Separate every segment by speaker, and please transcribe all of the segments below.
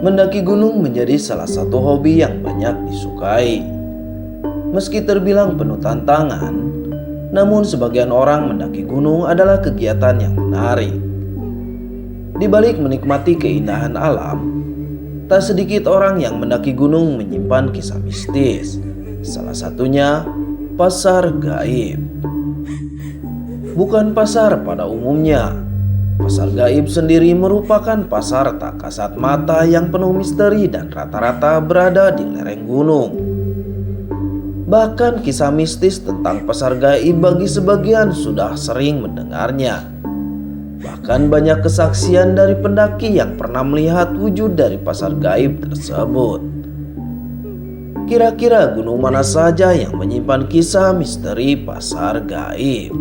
Speaker 1: Mendaki gunung menjadi salah satu hobi yang banyak disukai. Meski terbilang penuh tantangan, namun sebagian orang mendaki gunung adalah kegiatan yang menarik. Di balik menikmati keindahan alam, tak sedikit orang yang mendaki gunung menyimpan kisah mistis. Salah satunya pasar gaib. Bukan pasar pada umumnya. Pasar gaib sendiri merupakan pasar tak kasat mata yang penuh misteri dan rata-rata berada di lereng gunung. Bahkan kisah mistis tentang pasar gaib bagi sebagian sudah sering mendengarnya. Bahkan banyak kesaksian dari pendaki yang pernah melihat wujud dari pasar gaib tersebut. Kira-kira gunung mana saja yang menyimpan kisah misteri pasar gaib?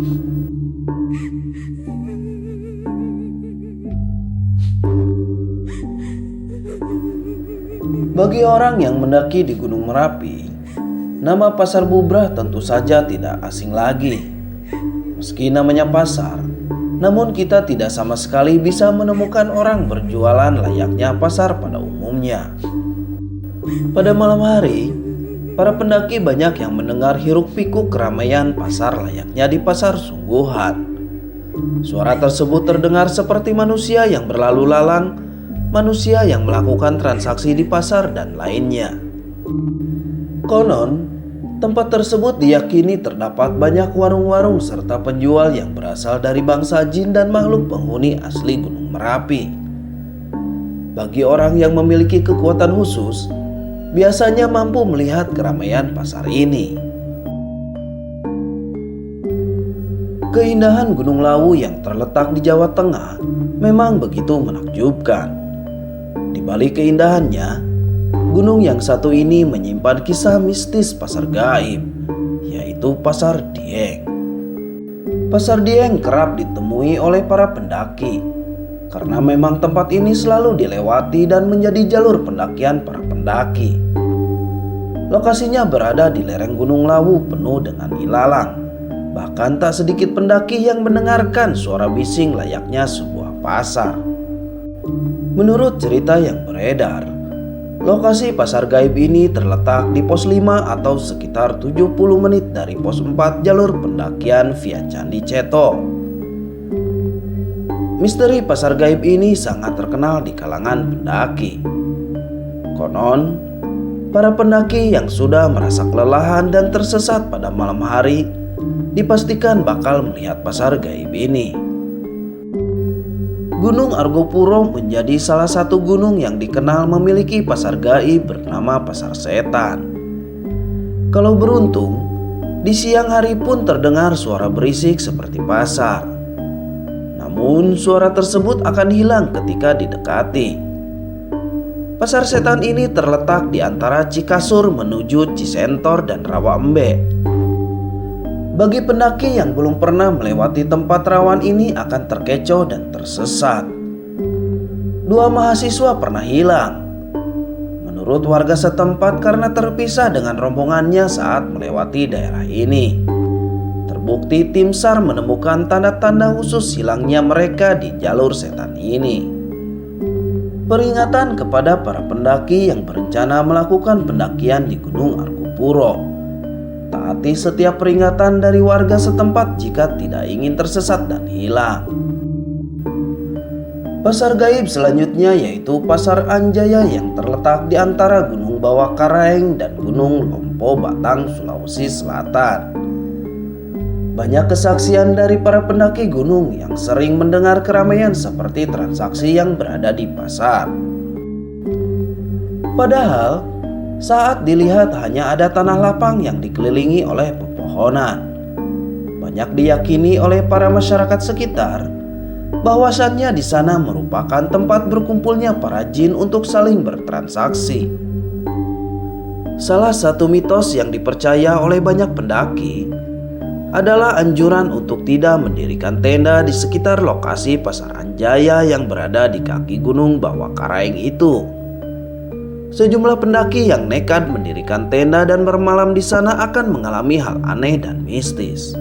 Speaker 1: Bagi orang yang mendaki di Gunung Merapi, nama Pasar Bubrah tentu saja tidak asing lagi. Meski namanya pasar, namun kita tidak sama sekali bisa menemukan orang berjualan layaknya pasar pada umumnya. Pada malam hari, para pendaki banyak yang mendengar hiruk-pikuk keramaian pasar layaknya di pasar sungguhan. Suara tersebut terdengar seperti manusia yang berlalu lalang, manusia yang melakukan transaksi di pasar dan lainnya. Konon, tempat tersebut diyakini terdapat banyak warung-warung serta penjual yang berasal dari bangsa jin dan makhluk penghuni asli Gunung Merapi. Bagi orang yang memiliki kekuatan khusus, biasanya mampu melihat keramaian pasar ini. Keindahan Gunung Lawu yang terletak di Jawa Tengah memang begitu menakjubkan. Di balik keindahannya, gunung yang satu ini menyimpan kisah mistis pasar gaib, yaitu Pasar Dieng. Pasar Dieng kerap ditemui oleh para pendaki, karena memang tempat ini selalu dilewati dan menjadi jalur pendakian para pendaki. Lokasinya berada di lereng Gunung Lawu penuh dengan ilalang. Bahkan tak sedikit pendaki yang mendengarkan suara bising layaknya sebuah pasar. Menurut cerita yang beredar, lokasi pasar gaib ini terletak di pos 5 atau sekitar 70 menit dari pos 4 jalur pendakian via Candi Ceto. Misteri pasar gaib ini sangat terkenal di kalangan pendaki. Konon, para pendaki yang sudah merasa kelelahan dan tersesat pada malam hari dipastikan bakal melihat pasar gaib ini. Gunung Argopuro menjadi salah satu gunung yang dikenal memiliki pasar gaib bernama Pasar Setan. Kalau beruntung, di siang hari pun terdengar suara berisik seperti pasar. Namun suara tersebut akan hilang ketika didekati. Pasar Setan ini terletak di antara Cikasur menuju Cisentor dan Rawa Embe. Bagi pendaki yang belum pernah melewati tempat rawan ini akan terkecoh dan tersesat. 2 mahasiswa pernah hilang, menurut warga setempat, karena terpisah dengan rombongannya saat melewati daerah ini. Terbukti tim SAR menemukan tanda-tanda khusus hilangnya mereka di jalur setan ini. Peringatan kepada para pendaki yang berencana melakukan pendakian di Gunung Argopuro. Taati setiap peringatan dari warga setempat jika tidak ingin tersesat dan hilang. Pasar gaib selanjutnya yaitu Pasar Anjaya yang terletak di antara Gunung Bawah Karaeng dan Gunung Lompo Batang, Sulawesi Selatan. Banyak kesaksian dari para pendaki gunung yang sering mendengar keramaian seperti transaksi yang berada di pasar. Padahal, saat dilihat hanya ada tanah lapang yang dikelilingi oleh pepohonan. Banyak diyakini oleh para masyarakat sekitar bahwasannya di sana merupakan tempat berkumpulnya para jin untuk saling bertransaksi. Salah satu mitos yang dipercaya oleh banyak pendaki adalah anjuran untuk tidak mendirikan tenda di sekitar lokasi Pasar Anjaya yang berada di kaki Gunung Bawah Karaeng itu. Sejumlah pendaki yang nekat mendirikan tenda dan bermalam di sana akan mengalami hal aneh dan mistis.